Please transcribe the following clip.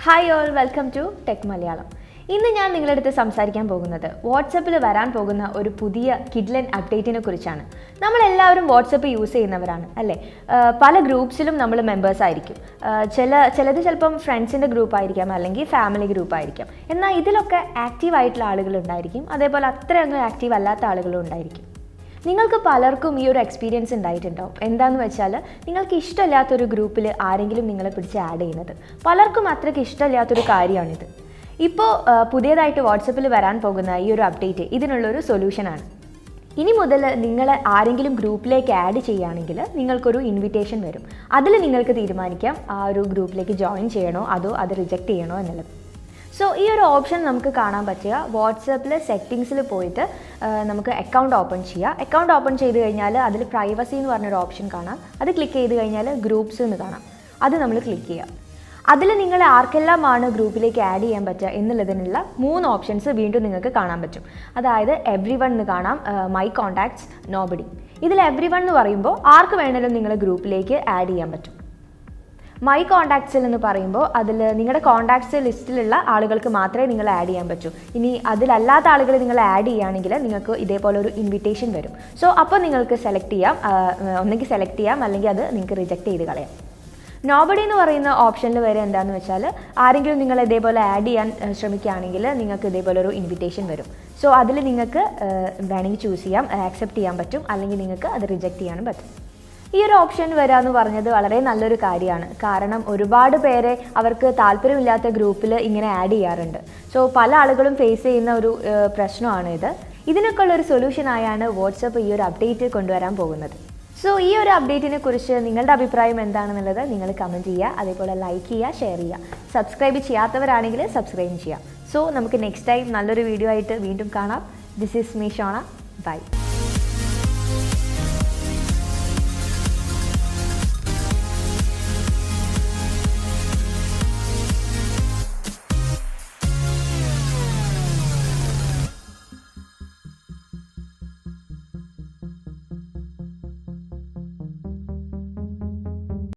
Hi all, welcome to Tech Malayalam. ഇന്ന് ഞാൻ നിങ്ങളുടെ അടുത്ത് സംസാരിക്കാൻ പോകുന്നത് വാട്സപ്പിൽ വരാൻ പോകുന്ന ഒരു പുതിയ കിഡ്ലൻ അപ്ഡേറ്റിനെ കുറിച്ചാണ്. നമ്മളെല്ലാവരും വാട്സപ്പ് യൂസ് ചെയ്യുന്നവരാണ് അല്ലേ? പല ഗ്രൂപ്പ്സിലും നമ്മൾ മെമ്പേഴ്സ് ആയിരിക്കും. ചിലത് ചിലപ്പം ഫ്രണ്ട്സിൻ്റെ ഗ്രൂപ്പ് ആയിരിക്കാം, അല്ലെങ്കിൽ ഫാമിലി ഗ്രൂപ്പ് ആയിരിക്കാം. എന്നാൽ ഇതിലൊക്കെ ആക്റ്റീവ് ആയിട്ടുള്ള ആളുകളുണ്ടായിരിക്കും, അതേപോലെ അത്രയങ്ങ് ആക്റ്റീവ് അല്ലാത്ത ആളുകളും ഉണ്ടായിരിക്കും. നിങ്ങൾക്ക് പലർക്കും ഈ ഒരു എക്സ്പീരിയൻസ് ഉണ്ടായിട്ടുണ്ടാവും. എന്താണെന്ന് വെച്ചാൽ, നിങ്ങൾക്ക് ഇഷ്ടമില്ലാത്തൊരു ഗ്രൂപ്പിൽ ആരെങ്കിലും നിങ്ങളെ പിടിച്ച് ആഡ് ചെയ്യുന്നത്. പലർക്കും അത്രയ്ക്ക് ഇഷ്ടമില്ലാത്തൊരു കാര്യമാണിത്. ഇപ്പോൾ പുതിയതായിട്ട് വാട്സപ്പിൽ വരാൻ പോകുന്ന ഈ ഒരു അപ്ഡേറ്റ് ഇതിനുള്ളൊരു സൊല്യൂഷനാണ്. ഇനി മുതൽ നിങ്ങൾ ആരെങ്കിലും ഗ്രൂപ്പിലേക്ക് ആഡ് ചെയ്യുകയാണെങ്കിൽ നിങ്ങൾക്കൊരു ഇൻവിറ്റേഷൻ വരും. അതിൽ നിങ്ങൾക്ക് തീരുമാനിക്കാം ആ ഒരു ഗ്രൂപ്പിലേക്ക് ജോയിൻ ചെയ്യണോ അതോ അത് റിജക്റ്റ് ചെയ്യണോ എന്നുള്ളത്. സോ ഈ ഒരു ഓപ്ഷൻ നമുക്ക് കാണാൻ പറ്റുക വാട്സപ്പിൽ സെറ്റിങ്സിൽ പോയിട്ട് നമുക്ക് അക്കൗണ്ട് ഓപ്പൺ ചെയ്യാം. അക്കൗണ്ട് ഓപ്പൺ ചെയ്ത് കഴിഞ്ഞാൽ അതിൽ പ്രൈവസി എന്ന് പറഞ്ഞൊരു ഓപ്ഷൻ കാണാം. അത് ക്ലിക്ക് ചെയ്ത് കഴിഞ്ഞാൽ ഗ്രൂപ്പ്സ് എന്ന് കാണാം. അത് നമ്മൾ ക്ലിക്ക് ചെയ്യാം. അതിൽ നിങ്ങൾ ആർക്കെല്ലാമാണ് ഗ്രൂപ്പിലേക്ക് ആഡ് ചെയ്യാൻ പറ്റുക എന്നുള്ളതിനുള്ള 3 ഓപ്ഷൻസ് വീണ്ടും നിങ്ങൾക്ക് കാണാൻ പറ്റും. അതായത് എവ്രി വൺ എന്ന് കാണാം, മൈ കോൺടാക്ട്സ്, നോബഡി. ഇതിൽ എവ്രി വൺ എന്ന് പറയുമ്പോൾ ആർക്ക് വേണമെങ്കിലും നിങ്ങളുടെ ഗ്രൂപ്പിലേക്ക് ആഡ് ചെയ്യാൻ പറ്റും. മൈ കോൺടാക്ട്സിൽ എന്ന് പറയുമ്പോൾ അതിൽ നിങ്ങളുടെ കോൺടാക്ട്സ് ലിസ്റ്റിലുള്ള ആളുകൾക്ക് മാത്രമേ നിങ്ങൾ ആഡ് ചെയ്യാൻ പറ്റൂ. ഇനി അതിലല്ലാത്ത ആളുകൾ നിങ്ങൾ ആഡ് ചെയ്യുകയാണെങ്കിൽ നിങ്ങൾക്ക് ഇതേപോലെ ഒരു ഇൻവിറ്റേഷൻ വരും. സോ അപ്പോൾ നിങ്ങൾക്ക് സെലക്ട് ചെയ്യാം, ഒന്നെങ്കിൽ സെലക്ട് ചെയ്യാം, അല്ലെങ്കിൽ അത് നിങ്ങൾക്ക് റിജക്റ്റ് ചെയ്ത് കളയാം. നോബഡി എന്ന് പറയുന്ന ഓപ്ഷനിൽ വരെ എന്താണെന്ന് വെച്ചാൽ, ആരെങ്കിലും നിങ്ങൾ ഇതേപോലെ ആഡ് ചെയ്യാൻ ശ്രമിക്കുകയാണെങ്കിൽ നിങ്ങൾക്ക് ഇതേപോലെ ഒരു ഇൻവിറ്റേഷൻ വരും. സോ അതിൽ നിങ്ങൾക്ക് വേണമെങ്കിൽ ചൂസ് ചെയ്യാം, ആക്സെപ്റ്റ് ചെയ്യാൻ പറ്റും, അല്ലെങ്കിൽ നിങ്ങൾക്ക് അത് റിജക്റ്റ് ചെയ്യാനും പറ്റും. ഈ ഒരു ഓപ്ഷൻ വരാമെന്ന് പറഞ്ഞത് വളരെ നല്ലൊരു കാര്യമാണ്. കാരണം ഒരുപാട് പേരെ അവർക്ക് താല്പര്യമില്ലാത്ത ഗ്രൂപ്പിൽ ഇങ്ങനെ ആഡ് ചെയ്യാറുണ്ട്. സോ പല ആളുകളും ഫേസ് ചെയ്യുന്ന ഒരു പ്രശ്നമാണ് ഇത്. ഇതിനൊക്കെ ഉള്ളൊരു സൊല്യൂഷനായാണ് വാട്സപ്പ് ഈ ഒരു അപ്ഡേറ്റ് കൊണ്ടുവരാൻ പോകുന്നത്. സോ ഈ ഒരു അപ്ഡേറ്റിനെ കുറിച്ച് നിങ്ങളുടെ അഭിപ്രായം എന്താണെന്നുള്ളത് നിങ്ങൾ കമൻറ്റ് ചെയ്യുക, അതേപോലെ ലൈക്ക് ചെയ്യുക, ഷെയർ ചെയ്യുക. സബ്സ്ക്രൈബ് ചെയ്യാത്തവരാണെങ്കിൽ സബ്സ്ക്രൈബ് ചെയ്യാം. സോ നമുക്ക് നെക്സ്റ്റ് ടൈം നല്ലൊരു വീഡിയോ ആയിട്ട് വീണ്ടും കാണാം. This is me Shona. By.